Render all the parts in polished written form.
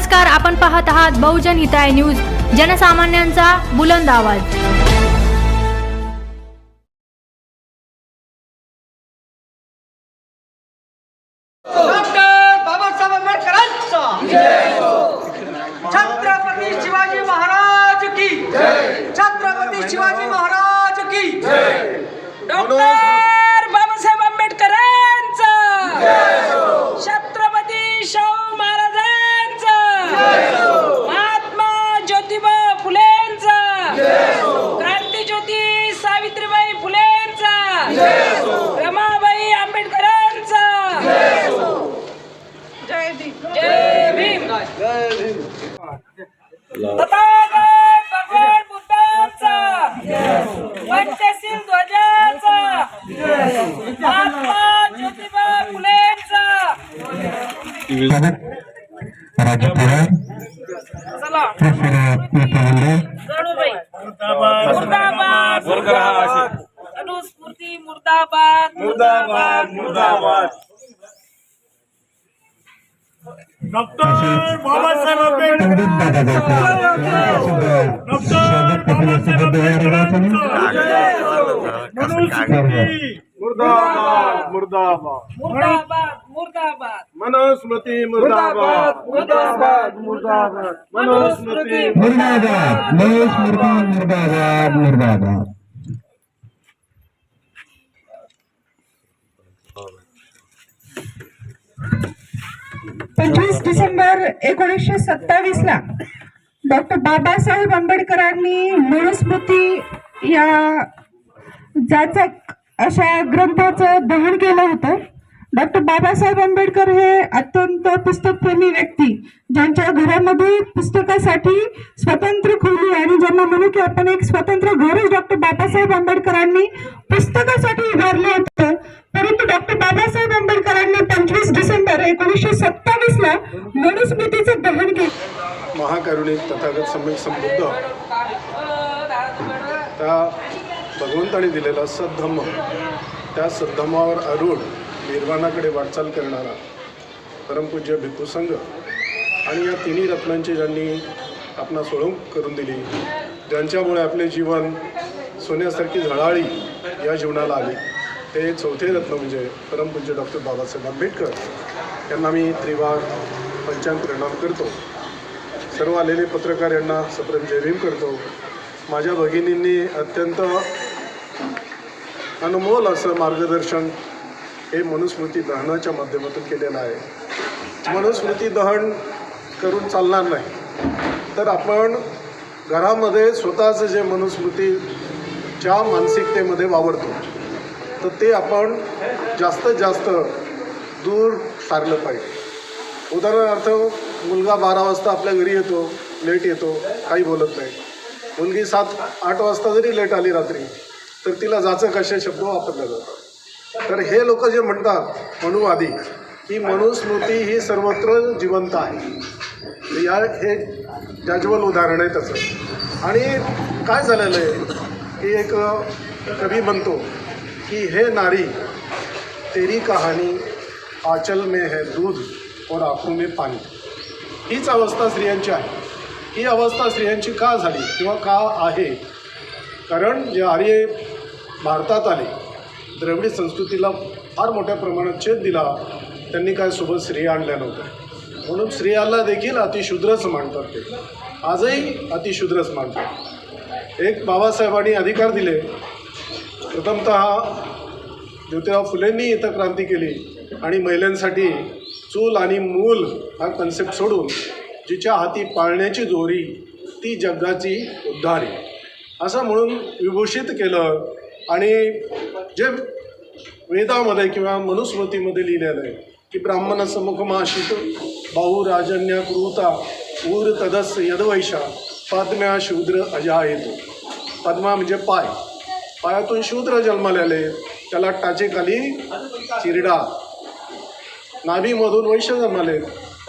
नमस्कार, आपण पाहत आहात बहुजन हिताय न्यूज, जनसामान्यांचा बुलंद आवाज। डॉक्टर बाबासाहेब आंबेडकरांचा जय हो। छत्रपती शिवाजी महाराज की जय। छत्रपती शिवाजी महाराज की जय। डॉक्टर बाबासाहेब आंबेडकरांचा जय हो। छत्रपती शाहू महाराजांचा जय हो। महात्मा ज्योतिबा फुलेंचा जय हो। क्रांतिज्योती सावित्रीबाई फुलेंचा जय हो। रमाबाई आंबेडकरांचा जय हो। जय भीम। जय भीम। जय भीम। तथागत भगवान बुद्धांचा पंचशील ध्वजाचा महात्मा ज्योतिबा फुलेंचा चला जणूबाई मुर्दाबाद अनुस्मृती मुर्दाबाद मुर्दाबाद मुर्दाबाद। डॉक्टर बाबासाहेब आंबेडकर, डॉक्टर बाबासाहेब आंबेडकरांचा मनुस्मृती मुर्दाबाद मुर्दाबाद मुर्दाबाद मुर्दाबाद मनुस्मृती मुर्दाबाद मुर्दाबाद मुर्दाबाद मनुस्मृती मुर्दाबाद मनुस्मृती मुर्दाबाद मुर्दाबाद। 25 डिसेंबर 1927 ला डॉक्टर बाबासाहेब आंबेडकरांनी मनुस्मृती या जाचक अशा ग्रंथाचं दहन केलं होतं। डॉक्टर बाबासाहेब आंबेडकर हे अत्यंत पुस्तकप्रेमी व्यक्ती, ज्यांच्या घरामध्ये पुस्तकासाठी स्वतंत्र खोली आणि ज्यांना म्हणू की आपण एक स्वतंत्र घरच डॉक्टर बाबासाहेब आंबेडकरांनी पुस्तकासाठी उभारलं होतं। परंतु डॉक्टर बाबासाहेब आंबेडकरांनी 25 डिसेंबर 1927 ला मनुस्मृतीचं दहन केलं। महाकरुणिक तथागत सम्यक संबुद्ध त्या भगवंताने दिलेला सद्धम्म, त्या सद्धम्मावर आरूढ निर्वाणाकडे वाटचाल करणारा परमपूज्य भिक्खू संघ आणि या तिन्ही रत्नांची ज्यांनी आपणा सोडवणूक करून दिली, ज्यांच्यामुळे आपले जीवन सोन्यासारखी झळाळी या जीवनाला आली, ते चौथे रत्न म्हणजे परमपूज्य डॉक्टर बाबासाहेब आंबेडकर यांना मी त्रिवार पंचांग प्रणाम करतो। सर्व आलेले पत्रकार यांना सप्रेम जय भीम करतो। माझ्या भगिनींनी अत्यंत अनमोल असं मार्गदर्शन हे मनुस्मृती दहनाच्या माध्यमातून केलेलं आहे। मनुस्मृती दहन करून चालणार नाही, तर आपण घरामध्ये स्वतःचं जे मनुस्मृतीच्या मानसिकतेमध्ये वावरतो तर ते आपण जास्तीत जास्त दूर सारलं पाहिजे। उदाहरणार्थ मुलगा 12 वाजता आपल्या घरी येतो, लेट येतो, काही बोलत नाही। मुलगी 7-8 वाजता जरी लेट आली रात्री तर तिला जाचक असे शब्द वापरले जातात। तर हे लोक जे म्हणतात मनुवादी की मनुस्मृती ही सर्वत्र जिवंत आहे, हे जज्वल उदाहरण आहे त्याचं। आणि काय झालेलं आहे की एक कवी म्हणतो कि हे नारी तेरी कहानी आंचल में है दूध और आँखों में पानी। हीच अवस्था स्त्रियांची आहे। ही अवस्था स्त्रियांची का झाली किंवा का आहे? कारण जे आर्य भारतात आले, द्रविडी संस्कृतीला फार मोठ्या प्रमाणात छेद दिला, त्यांनी काय सोबत स्त्रिया आणल्या नव्हत्या, म्हणून स्त्रियाला देखील अतिशूद्रच मानतात। ते आजही अतिशूद्रच मानतात। एक बाबासाहेबांनी अधिकार दिले, प्रथमतः ज्योतिराव फुलेंनी इथं क्रांती केली आणि महिलांसाठी चूल आणि मूल हा कन्सेप्ट सोडून जिच्या हाती पाळण्याची दोरी ती जगाची उद्धारी असं म्हणून विभूषित केलं। आणि जे वेदामध्ये किंवा मनुस्मृतीमध्ये लिहिलेलं आहे की ब्राह्मण समुखमाशित बाहू राजन्या क्रूता ऊर तदस यदवैशा पद्म्या शूद्र अजायतो। पद्मा म्हणजे पाय, पायातून शूद्र जन्माला आले, त्याला टाचेखाली चिरडा, नाभीमधून वैश्य जन्माले।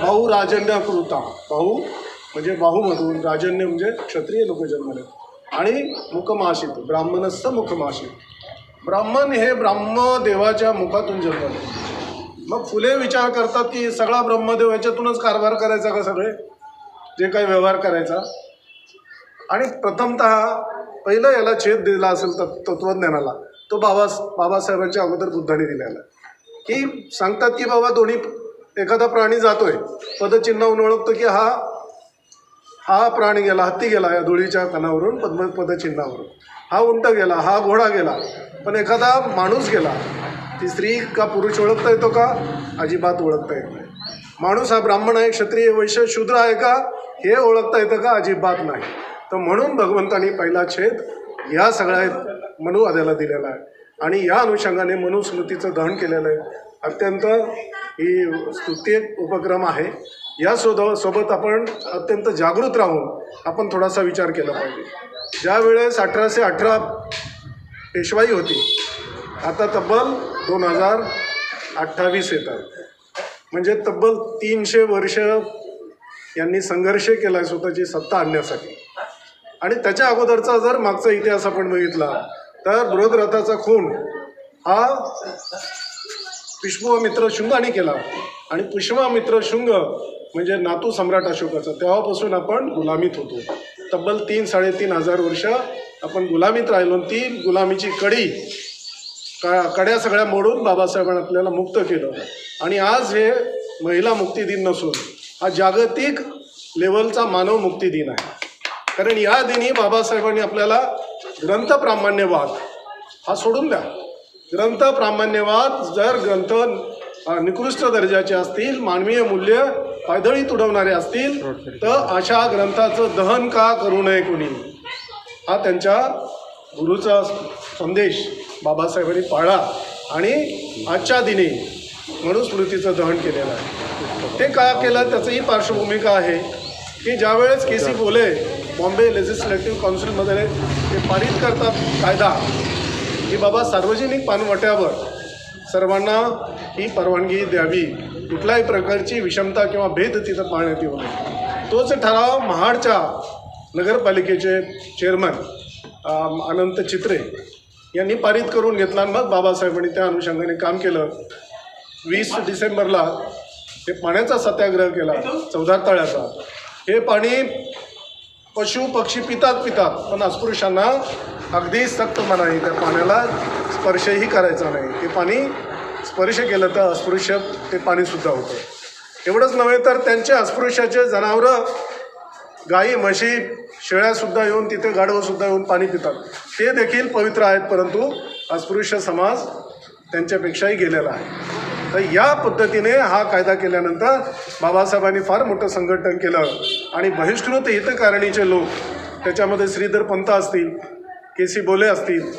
बाहू राजन्य कृता, बाहू म्हणजे बाहूमधून, राजन्य म्हणजे क्षत्रिय लोक जन्माले, आणि मुखमाशित ब्राह्मणस्थ मुखमाशित, ब्राह्मण हे ब्रह्मदेवाच्या मुखातून जन्मले। मग फुले विचार करतात की सगळा ब्रह्मदेव याच्यातूनच कारभार करायचा का सगळे? जे काही व्यवहार करायचा. आणि प्रथमतः पहिलं याला छेद दिला असेल तत्त्वज्ञानाला तो बाबासाहेबांच्या अगोदर बुद्धाने दिलेला, की सांगतात की बाबा दोन्ही एखादा प्राणी जातोय पदचिन्हावरून ओळखतो की हा प्राणी गेला, हत्ती गेला या धुळीच्या कणावरून पदचिन्हावरून, हा उंट गेला, हा घोडा गेला. पण एखादा माणूस गेला, ती स्त्री का पुरुष ओळखता येतो का? अजिबात ओळखता येत नाही. माणूस हा ब्राह्मण आहे, क्षत्रिय, वैश्य, शूद्र आहे का हे ओळखता येतं का? अजिबात नाही. तर म्हणून भगवंतांनी पहिला छेद या सगळ्या मनुवाद्याला दिलेला आहे आणि या अनुषंगाने मनुस्मृतीचं दहन केलेलं आहे. अत्यंत ही स्तुत्य उपक्रम आहे. या सोबत आपण अत्यंत जागृत राहून आपण थोडासा विचार केला पाहिजे. ज्या वेळेस 1818 पेशवाई होती, आता तब्बल 2028 येतात, म्हणजे तब्बल 300 वर्ष यांनी संघर्ष केला आहे स्वतःची सत्ता आणण्यासाठी. आणि त्याच्या अगोदरचा जर मागचा इतिहास आपण बघितला तर बृहद्रथाचा खून हा पुष्यमित्र शुंगाने केला आणि पुष्यमित्र शुंग म्हणजे नातू सम्राट अशोकाचा. तेव्हापासून आपण गुलामीत होतो. तब्बल 3-3.5 वर्ष आपण गुलामीत राहिलो. ती गुलामीची कड्या सगळ्या मोडून बाबासाहेबांनी आपल्याला मुक्त केलं. आणि आज हे महिला मुक्ती दिन नसून हा जागतिक लेवलचा मानव मुक्ती दिन आहे. कारण या दिनी बाबासाहेबांनी आपल्याला ग्रंथप्रामाण्यवाद हा सोडून द्या. ग्रंथप्रामाण्यवाद जर ग्रंथ निकृष्ट दर्जाचे असतील, मानवीय मूल्य पायदळी तुडवणारे असतील तर अशा ग्रंथाचं दहन का करू नये कोणी, हा त्यांच्या गुरुचा संदेश बाबासाहेबांनी पाळला आणि आजच्या दिनी मनुस्मृतीचं दहन केलेलं आहे. ते का केलं त्याचंही पार्श्वभूमिका आहे की ज्यावेळेस के.सी. बोले बॉम्बे लेजिस्लेटिव्ह काउन्सिलमध्ये ते पारित करतात कायदा की बाबा सार्वजनिक पानवट्यावर सर्वांना ही परवानगी द्यावी, कुठल्याही प्रकारची विषमता किंवा भेद तिथं पाळण्यात येऊ नये. तोच ठराव महाडच्या नगरपालिकेचे चेअरमन अनंत चित्रे यांनी पारित करून घेतला. मग बाबासाहेबांनी त्या अनुषंगाने काम केलं. 20 डिसेंबरला हे पाण्याचा सत्याग्रह केला, चौधार तळ्याचा. हे पाणी पशु पक्षी पितात पण अस्पृश्यांना अगदी सक्त मनाई, त्या पाण्याला स्पर्शही करायचा नाही. ते पाणी स्पर्श केलं तर अस्पृश्य ते पाणीसुद्धा होतं. एवढंच नव्हे तर त्यांचे अस्पृश्याचे जनावरं, गाई म्हशी शेळ्यासुद्धा येऊन तिथे गाढवंसुद्धा येऊन पाणी पितात. ते देखील पवित्र आहेत, परंतु अस्पृश्य समाज त्यांच्यापेक्षाही गेलेला आहे. तर या पद्धतीने हा कायदा केल्यानंतर बाबासाहेबांनी फार मोठं संघटन केलं आणि बहिष्कृत हितकारणीचे लोक, त्याच्यामध्ये श्रीधर पंत असतील, के.सी. बोले असतील,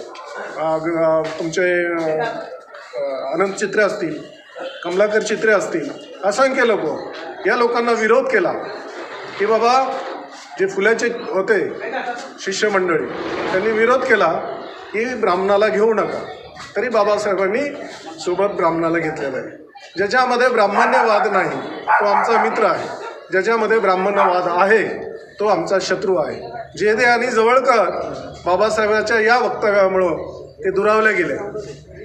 तुमचे अनंत चित्रे असतील, कमलाकर चित्रे असतील, असंख्य लोक या लोकांना विरोध केला की बाबा जे फुल्याचे होते शिष्यमंडळी त्यांनी विरोध केला की ब्राह्मणाला घेऊ नका. तरी बाबासाहेबांनी सोबत ब्राह्मणाला घेतलेलं आहे. ज्याच्यामध्ये ब्राह्मण्यवाद नाही तो आमचा मित्र आहे, ज्याच्यामध्ये ब्राह्मण्यवाद आहे तो आमचा शत्रू आहे. जेदे आणि जवळकर बाबासाहेबांच्या या वक्तव्यामुळं ते दुरावले गेले,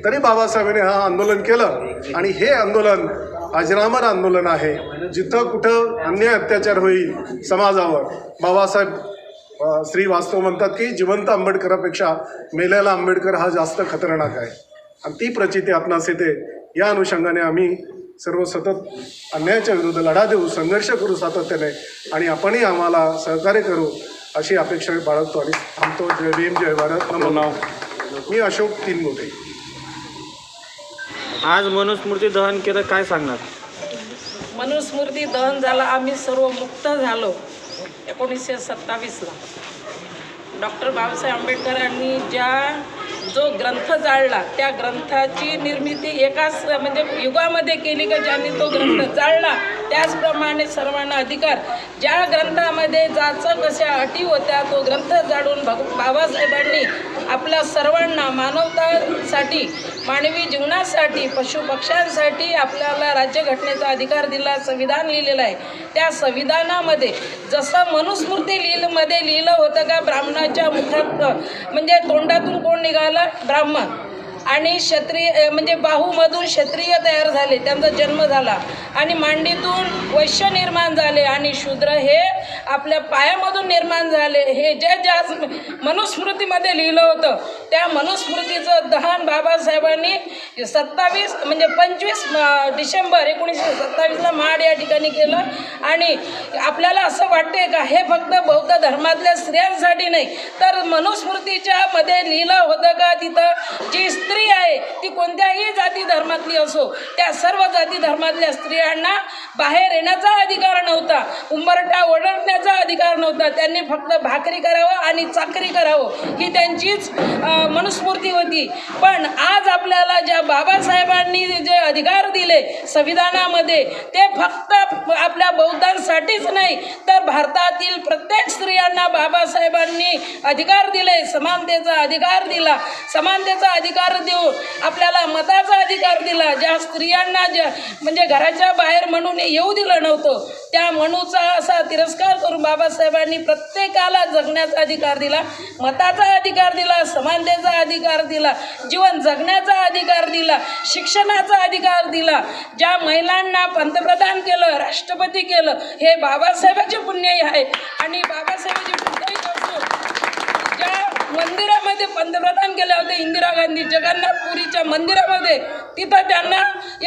तरी बाबासाहेबांनी हा आंदोलन केलं आणि हे आंदोलन अजरामर आंदोलन आहे. जिथं कुठं अन्याय अत्याचार होईल समाजावर, बाबासाहेब श्री वास्तव म्हणतात की जिवंत आंबेडकरापेक्षा मेलेला आंबेडकर हा जास्त खतरनाक आहे. आणि ती प्रचिती आपणास येते. या अनुषंगाने आम्ही सर्व सतत अन्यायाच्या विरुद्ध लढा देऊ, संघर्ष करू सातत्याने आणि आपणही आम्हाला सहकार्य करू अशी अपेक्षा बाळगतो आणि थांबतो. जय भीम, जय भारत. नमो. मी अशोक तीनगोटे. आज मनुस्मृती दहन केलं, काय सांगणार? मनुस्मृती दहन झाला, आम्ही सर्व मुक्त झालो 1927ला. डॉक्टर बाबासाहेब आंबेडकरांनी जो ग्रंथ जाळला त्या ग्रंथाची निर्मिती एकाच म्हणजे युगामध्ये केली का ज्यांनी तो ग्रंथ जाळला. त्याचप्रमाणे सर्वांना अधिकार, ज्या ग्रंथामध्ये ज्याचं कशा अटी होत्या तो ग्रंथ जाळून बाबासाहेबांनी आपल्या सर्वांना मानवतासाठी, मानवी जीवनासाठी, पशुपक्ष्यांसाठी आपल्याला राज्यघटनेचा अधिकार दिला, संविधान लिहिलेलं आहे. त्या संविधानामध्ये जसं मनुस्मृती लिहिलं होतं का ब्राह्मणाच्या मुखात म्हणजे तोंडातून कोण निघाला? ब्राह्मण. आणि क्षत्रिय म्हणजे बाहूमधून क्षत्रिय तयार झाले, त्यांचा जन्म झाला आणि मांडीतून वैश्य निर्माण झाले आणि शूद्र हे आपल्या पायामधून निर्माण झाले. हे ज्या मनुस्मृतीमध्ये लिहिलं होतं त्या मनुस्मृतीचं दहन बाबासाहेबांनी 25 डिसेंबर 1927ला महाड या ठिकाणी केलं. आणि आपल्याला असं वाटते का हे फक्त बौद्ध धर्मातल्या स्त्रियांसाठी नाही, तर मनुस्मृतीच्या मध्ये लिहिलं होतं का तिथं जी स्त्री आहे ती कोणत्याही जाती धर्मातली असो त्या सर्व जाती धर्मातल्या स्त्रियांना बाहेर येण्याचा अधिकार नव्हता, उंबरठा ओढण्याचा अधिकार नव्हता. त्यांनी फक्त भाकरी करावं आणि चाकरी करावं ही त्यांचीच मनुस्मृती होती. पण आज आपल्याला ज्या बाबासाहेबांनी जे अधिकार दिले संविधानामध्ये ते फक्त आपल्या बौद्धांसाठीच नाही तर भारतातील प्रत्येक स्त्रियांना बाबासाहेबांनी अधिकार दिले, समानतेचा अधिकार दिला. समानतेचा अधिकार देऊन आपल्याला मताचा अधिकार दिला. ज्या स्त्रियांना म्हणजे घराच्या बाहेर म्हणून येऊ दिलं नव्हतं त्या म्हणूचा असा तिरस्कार करून बाबासाहेबांनी प्रत्येकाला जगण्याचा अधिकार दिला, मताचा अधिकार दिला, समानतेचा अधिकार दिला, जीवन जगण्याचा अधिकार दिला, शिक्षणाचा अधिकार दिला. ज्या महिलांना पंतप्रधान केलं, राष्ट्रपती केलं हे बाबासाहेबांचे पुण्य आहे. आणि बाबासाहेबांची पुण्याही करतो. ज्या मंदिरामध्ये पंतप्रधान केले होते इंदिरा गांधी जगन्नाथपुरीच्या मंदिरामध्ये, तिथं त्यांना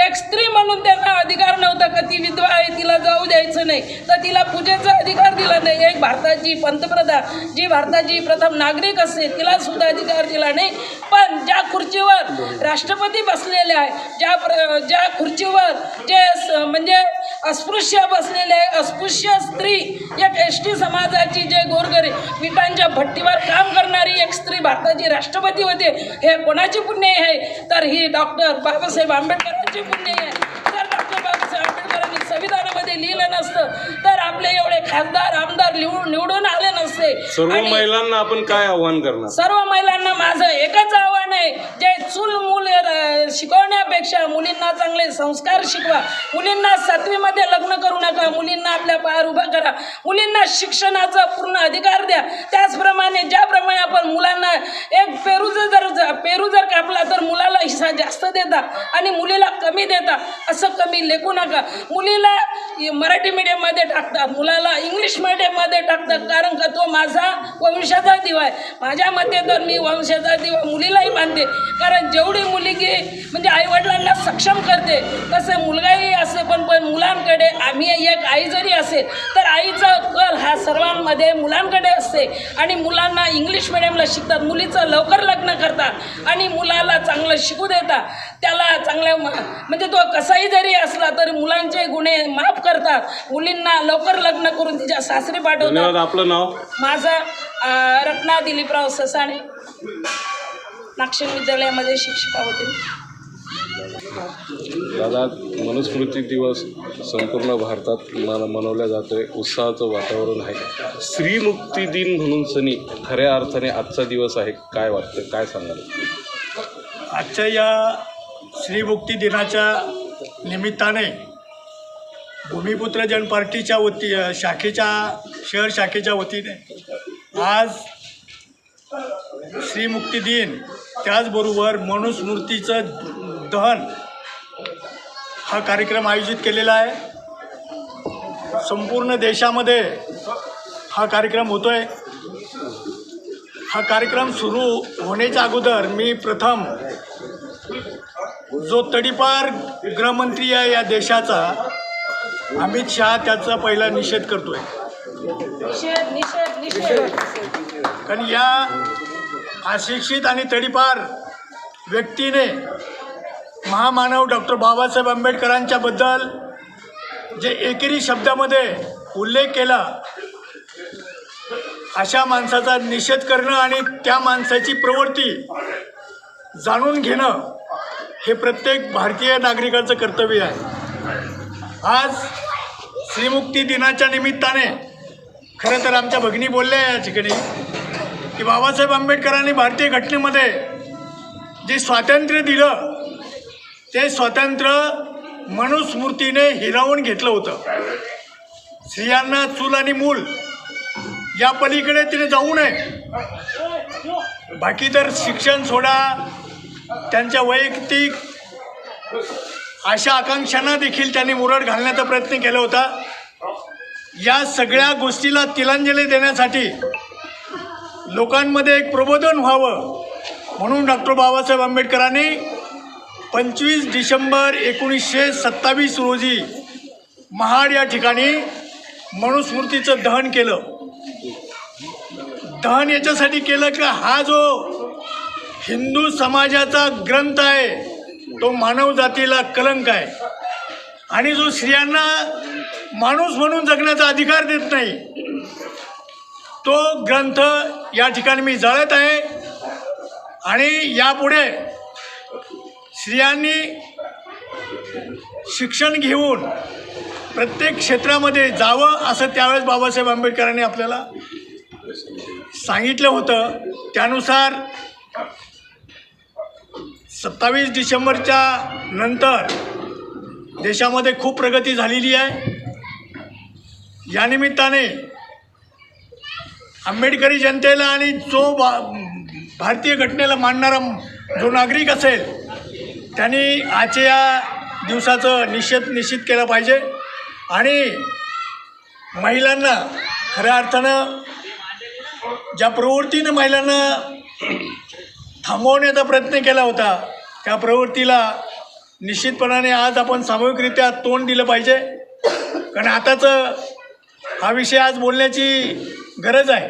एक स्त्री म्हणून त्यांना अधिकार नव्हता का ती विधवा आहे तिला जाऊ द्यायचं नाही, तर तिला पूजेचा अधिकार दिला नाही. एक भारताची पंतप्रधान जी भारताची प्रथम नागरिक असते तिला सुद्धा अधिकार दिला नाही. पण ज्या खुर्चीवर राष्ट्रपती बसलेले आहे, ज्या खुर्चीवर जे म्हणजे अस्पृश्य बसलेले अस्पृश्य स्त्री, एक एसटी समाजाची जे गोरगरीब विटांच्या भट्टीवर काम करणारी एक स्त्री भारताची राष्ट्रपती होते, हे कोणाची पुण्य आहे तर ही डॉक्टर बाबासाहेब आंबेडकरांची पुण्य आहे. जर डॉक्टर बाबासाहेब आंबेडकरांनी संविधानामध्ये लिहिलं नसतं तर आपले एवढे खासदार आमदार निवडून आले नसते. सर्व महिलांना आपण काय आव्हान करणार? सर्व महिलांना माझं एकच आव्हान आहे, जे चूल मूल शिकवण्यापेक्षा मुलींना चांगले संस्कार शिकवा. मुलींना 7वीमध्ये लग्न करू नका, मुलींना आपल्या पायावर उभं करा, मुलींना शिक्षणाचा पूर्ण अधिकार द्या. त्याचप्रमाणे ज्याप्रमाणे आपण मुलांना एक पेरू जर कापला तर मुलाला हिस्सा जास्त देता आणि मुलीला कमी देता, असं कमी लेखू नका. मुलीला मराठी मीडियममध्ये टाकतात, मुलाला इंग्लिश मीडियममध्ये टाकतात, कारण का तो माझा वंशाचा दिवा आहे. माझ्या मते तर मी वंशाचा दिवा मुलीलाही मानते, कारण जेवढी मुलगी म्हणजे आईवडिलांना सक्षम करते तसं मुलगाही असे. पण मुलांकडे आम्ही एक आई जरी असेल तर आईचा कल हा सर्वांमध्ये मुलांकडे असते. आणि मुलांना इंग्लिश मिडियमला शिकतात, मुलीचं लवकर लग्न करतात आणि मुलाला चांगलं शिकू देतात. त्याला चांगलं म्हणजे तो कसाही जरी असला तरी मुलांचे गुन्हे माफ करतात, मुलींना लवकर लग्न करून तिच्या सासरी पाठवतात. आपलं नाव? माझा रत्ना दिलीपराव ससाणे, नागशेन विद्यालयामध्ये शिक्षिका होते. दादा, मनुस्मृती दिवस संपूर्ण भारतात मनवला जातोय, उत्साहाचं वातावरण आहे. स्त्रीमुक्ती दिन म्हणून सनी खऱ्या अर्थाने आजचा दिवस आहे. काय वाटतं, काय सांगाल? आजच्या या स्त्रीमुक्ती दिनाच्या निमित्ताने भूमिपुत्र जन पार्टीच्या शहर शाखेच्या वतीने आज स्त्रीमुक्ती दिन त्याचबरोबर मनुस्मृतीचं दहन हा कार्यक्रम आयोजित केलेला आहे. संपूर्ण देशामध्ये हा कार्यक्रम होतो आहे. हा कार्यक्रम सुरू होण्याच्या अगोदर मी प्रथम जो तडीपार गृहमंत्री आहे या देशाचा अमित शहा त्याचा पहिला निषेध करतो आहे. कारण या अशिक्षित आणि तडीपार व्यक्तीने महामानव डॉक्टर बाबासाहेब आंबेडकरांच्याबद्दल जे एकेरी शब्दामध्ये उल्लेख केला, अशा माणसाचा निषेध करणं आणि त्या माणसाची प्रवृत्ती जाणून घेणं हे प्रत्येक भारतीय नागरिकाचं कर्तव्य आहे. आज श्रीमुक्ती दिनाच्या निमित्ताने खरं तर आमच्या भगिनी बोलल्या या ठिकाणी की बाबासाहेब आंबेडकरांनी भारतीय घटनेमध्ये जे स्वातंत्र्य दिलं ते स्वातंत्र्य मनुस्मृतीने हिरावून घेतलं होतं. स्त्रियांना चूल आणि मूल या पलीकडे तिने जाऊ नये. बाकी तर शिक्षण सोडा, त्यांच्या वैयक्तिक आशा आकांक्षांना देखील त्यांनी मुरड घालण्याचा प्रयत्न केला होता. या सगळ्या गोष्टीला तिलांजली देण्यासाठी लोकांमध्ये एक प्रबोधन व्हावं म्हणून डॉक्टर बाबासाहेब आंबेडकरांनी 25 डिसेंबर 1927 रोजी महाड या ठिकाणी मनुस्मृतीचं दहन केलं. दहन याच्यासाठी केलं की हा जो हिंदू समाजाचा ग्रंथ आहे तो मानव जातीला कलंक आहे आणि जो स्त्रियांना माणूस म्हणून जगण्याचा अधिकार देत नाही, तो ग्रंथ या ठिकाणी मी जाळत आहे. आणि यापुढे स्त्रियांनी शिक्षण घेऊन प्रत्येक क्षेत्रामध्ये जावं असं त्यावेळेस बाबासाहेब आंबेडकरांनी आपल्याला सांगितलं होतं. त्यानुसार 27 डिसेंबरच्या नंतर देशामध्ये खूप प्रगती झालेली आहे. या निमित्ताने आंबेडकरी जनतेला आणि जो भारतीय घटनेला मानणारा जो नागरिक असेल त्यांनी आजच्या या दिवसाचं निश्चित केलं पाहिजे आणि महिलांना खऱ्या अर्थानं ज्या प्रवृत्तीनं महिलांना थांबवण्याचा प्रयत्न केला होता त्या प्रवृत्तीला निश्चितपणाने आज आपण सामूहिकरित्या तोंड दिलं पाहिजे. कारण आताचं हा विषय आज बोलण्याची गरज आहे.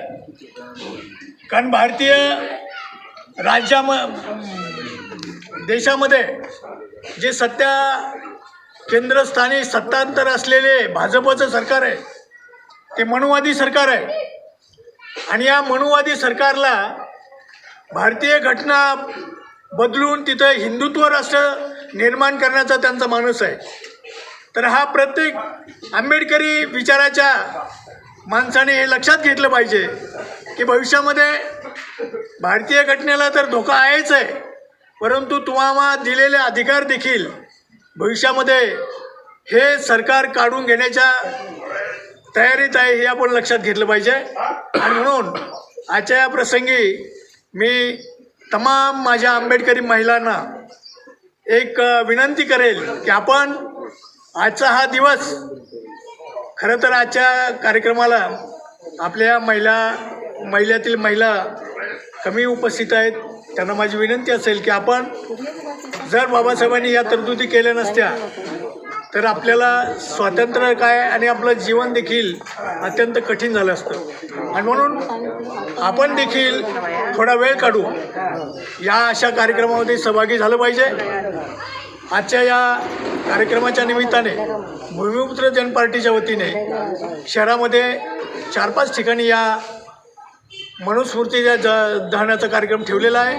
कारण भारतीय देशामध्ये जे सत्ता केंद्रस्थानी सत्तांतर असलेले भाजपचं सरकार आहे ते मनुवादी सरकार आहे आणि या मनुवादी सरकारला भारतीय घटना बदलून तिथं हिंदुत्व राष्ट्र निर्माण करण्याचा त्यांचा मानस आहे. तर हा प्रत्येक आंबेडकरी विचाराच्या माणसाने हे लक्षात घेतलं पाहिजे की भविष्यामध्ये भारतीय घटनेला तर धोका आहेच आहे, परंतु तुम्हाला दिलेले अधिकार देखील भविष्यामध्ये हे सरकार काढून घेण्याच्या तयारीत आहे हे आपण लक्षात घेतलं पाहिजे. आणि म्हणून आजच्या या प्रसंगी मी तमाम माझ्या आंबेडकरी महिलांना एक विनंती करेल की आपण आजचा हा दिवस खरं तर आजच्या कार्यक्रमाला आपल्या महिल्यातील महिला कमी उपस्थित आहेत. त्यांना माझी विनंती असेल की आपण जर बाबासाहेबांनी या तरतुदी केल्या नसत्या तर आपल्याला स्वातंत्र्य काय आणि आपलं जीवन देखील अत्यंत कठीण झालं असतं. आणि म्हणून आपण देखील थोडा वेळ काढू या अशा कार्यक्रमामध्ये सहभागी झालं पाहिजे. आजच्या या कार्यक्रमाच्या निमित्ताने भूमिपुत्र जनपार्टीच्या वतीने शहरामध्ये 4-5 ठिकाणी या मनुस्मृतीच्या दहनाचा कार्यक्रम ठेवलेला आहे.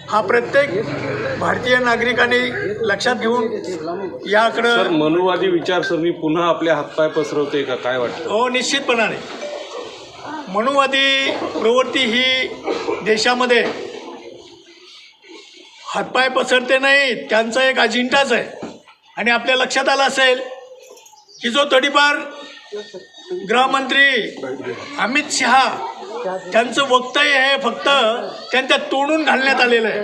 हा प्रत्येक भारतीय नागरिकांनी लक्षात घेऊन याकडं मनुवादी विचारसरणी पुन्हा आपल्या हातपाय पसरवते का काय वाटतं? हो, निश्चितपणाने मनुवादी प्रवृत्ती ही देशामध्ये हातपाय पसरते नाही, त्यांचा एक अजिंठाच आहे. आणि आपल्या लक्षात आलं असेल की जो तडीपार गृहमंत्री अमित शहा त्यांचं वक्तव्य हे फक्त त्यांच्या तोडून घालण्यात आलेलं आहे.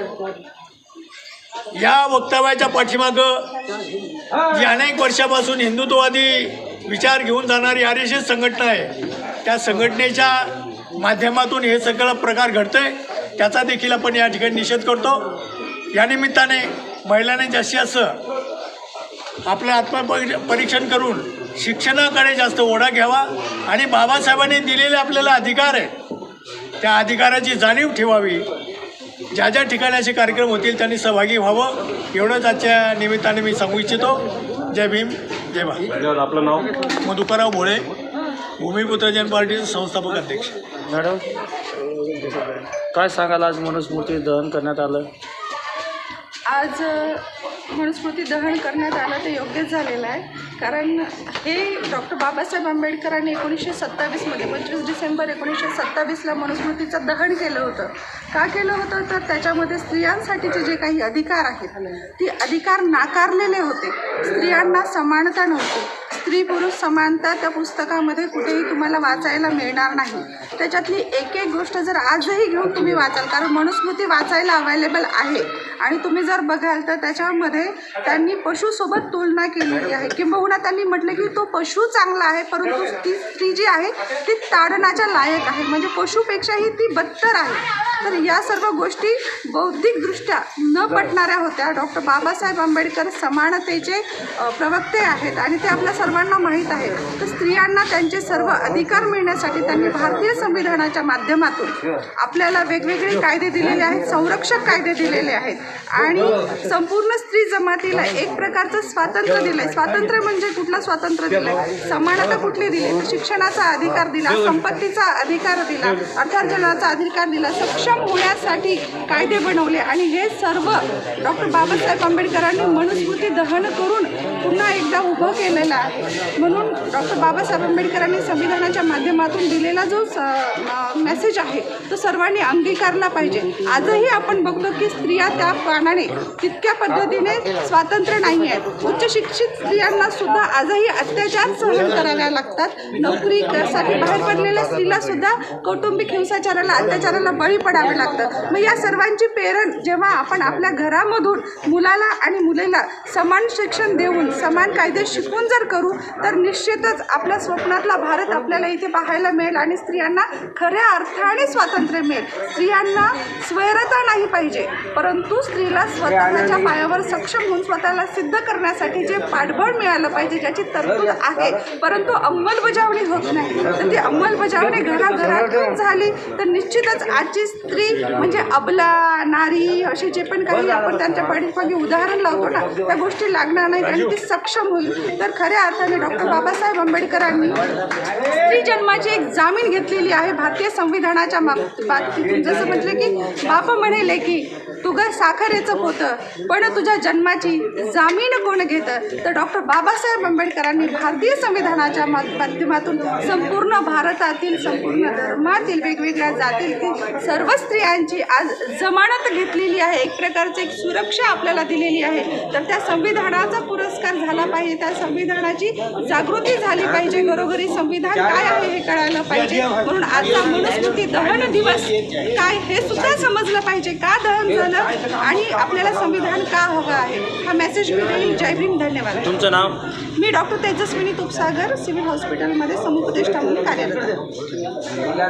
या वक्तव्याच्या पाठीमागं जी अनेक वर्षापासून हिंदुत्ववादी विचार घेऊन जाणारी RSS संघटना आहे त्या संघटनेच्या माध्यमातून हे सगळं प्रकार घडतंय त्याचा देखील आपण या ठिकाणी निषेध करतो. या निमित्ताने महिलांनी जास्तीत जास्त आपलं आत्मपरीक्षण करून शिक्षणाकडे जास्त ओढा घ्यावा आणि बाबासाहेबांनी दिलेले आपल्याला अधिकार आहे त्या अधिकाराची जाणीव ठेवावी. ज्या ज्या ठिकाणी असे कार्यक्रम होतील त्यांनी सहभागी व्हावं एवढंच आजच्या निमित्ताने मी सांगू इच्छितो. जय भीम, जय भारत. आपलं नाव? मधुकरराव भोळे, भूमिपुत्र जनपार्टीचे संस्थापक अध्यक्ष. मॅडम काय सांगाल, आज मनुस्मृती दहन करण्यात आलं? आज मनुस्मृती दहन करण्यात आलं ते योग्यच झालेलं आहे. कारण हे डॉक्टर बाबासाहेब आंबेडकरांनी 1927मध्ये 25 डिसेंबर 1927ला मनुस्मृतीचं दहन केलं होतं. का केलं होतं तर त्याच्यामध्ये स्त्रियांसाठीचे जे काही अधिकार आहेत ते अधिकार नाकारलेले होते. स्त्रियांना समानता नव्हती. स्त्री पुरुष समानता त्या पुस्तकामध्ये कुठेही तुम्हाला वाचायला मिळणार नाही. त्याच्यातली एक एक गोष्ट जर आजही घेऊन तुम्ही वाचाल, कारण मनुस्मृती वाचायला अवेलेबल आहे आणि तुम्ही जर बघाल तर त्याच्यामध्ये त्यांनी पशुसोबत तुलना केलेली आहे. किंबहुना त्यांनी म्हटलं की तो पशु चांगला आहे, परंतु ती स्त्री जी आहे ती ताडनाच्या लायक आहे, म्हणजे पशुपेक्षाही ती बदतर आहे. तर या सर्व गोष्टी बौद्धिकदृष्ट्या न पटणाऱ्या होत्या. डॉक्टर बाबासाहेब आंबेडकर समानतेचे प्रवक्ते आहेत आणि ते आपल्या सर्वांना माहीत आहे. तर स्त्रियांना त्यांचे सर्व अधिकार मिळण्यासाठी त्यांनी भारतीय संविधानाच्या माध्यमातून आपल्याला वेगवेगळे कायदे दिलेले आहेत, संरक्षक कायदे दिलेले आहेत आणि संपूर्ण स्त्री जमातीला एक प्रकारचं स्वातंत्र्य दिलं आहे. स्वातंत्र्य म्हणजे कुठलं स्वातंत्र्य दिलं आहे? समानता कुठली दिली? शिक्षणाचा अधिकार दिला, संपत्तीचा अधिकार दिला, अर्थार्जनाचा अधिकार दिला, सक्षम होण्यासाठी कायदे बनवले आणि हे सर्व डॉक्टर बाबासाहेब आंबेडकरांनी मनुस्मृती दहन करून पुन्हा एकदा उभं केलेलं आहे. म्हणून डॉक्टर बाबासाहेब आंबेडकरांनी संविधानाच्या माध्यमातून दिलेला जो मेसेज आहे तो सर्वांनी अंगीकारला पाहिजे. आजही आपण बघतो की स्त्रिया त्या कारणाने तितक्या पद्धतीने स्वातंत्र्य नाही आहे. उच्च शिक्षित स्त्रियांना सुद्धा आजही अत्याचार सहन कराव्या लागतात. नोकरीसाठी बाहेर पडलेल्या स्त्रीला सुद्धा कौटुंबिक हिंसाचाराला, अत्याचाराला बळी पडावे लागतं. मग या सर्वांची प्रेरण जेव्हा आपण आपल्या घरामधून मुलाला आणि मुलीला समान शिक्षण देऊन समान कायदे शिकवून जर करू तर निश्चितच आपल्या स्वप्नातला भारत आपल्याला इथे पाहायला मिळेल आणि स्त्रियांना खऱ्या अर्थाने स्वातंत्र्य मिळेल. स्त्रियांना स्वैरता नाही पाहिजे, परंतु स्त्रीला स्वतःच्या पायावर सक्षम होऊन स्वतःला सिद्ध करण्यासाठी जे पाठबळ मिळालं पाहिजे, ज्याची तरतूद आहे, परंतु अंमलबजावणी होत नाही. तर ती अंमलबजावणी घराघरातून झाली तर निश्चितच आजची स्त्री म्हणजे अबला नारी असे जे पण काही आपण त्यांच्या पाठीमागे उदाहरण लावतो ना, त्या गोष्टी लागणार नाहीत आणि ती सक्षम होईल. तर खऱ्या अर्थाने डॉक्टर बाबासाहेब आंबेडकरांनी स्त्री जन्माची एक जामीन घेतलेली आहे भारतीय संविधानाच्या बाबतीतून. जसं म्हटलं की बाप म्हणेले की तुझं साखरेचं पोतं पण तुझ्या जन्माची जामीन कोण घेतं. तर डॉक्टर बाबासाहेब आंबेडकरांनी भारतीय संविधानाच्या माध्यमातून संपूर्ण भारतातील, संपूर्ण धर्मातील, वेगवेगळ्या जातीतील सर्व स्त्रियांची आज जमानत घेतलेली आहे. एक प्रकारची एक सुरक्षा आपल्याला दिलेली आहे. तर त्या संविधानाचा पुरस्कार झाला पाहिजे, त्या संविधानाची जागृती झाली पाहिजे, घरोघरी संविधान काय आहे हे कळायला पाहिजे. म्हणून आजचा मनुस्मृती दहन दिवस काय हे सुद्धा समजलं पाहिजे, का दहन झालं आणि आपल्याला संविधान का हवं आहे. हा मेसेज मी देईन. जय भीम. धन्यवाद. तुमचं नाव? मी डॉक्टर तेजस्विनी तुपसागर, सिव्हिल हॉस्पिटलमध्ये समुपदेष्टा म्हणून कार्यरत आहे.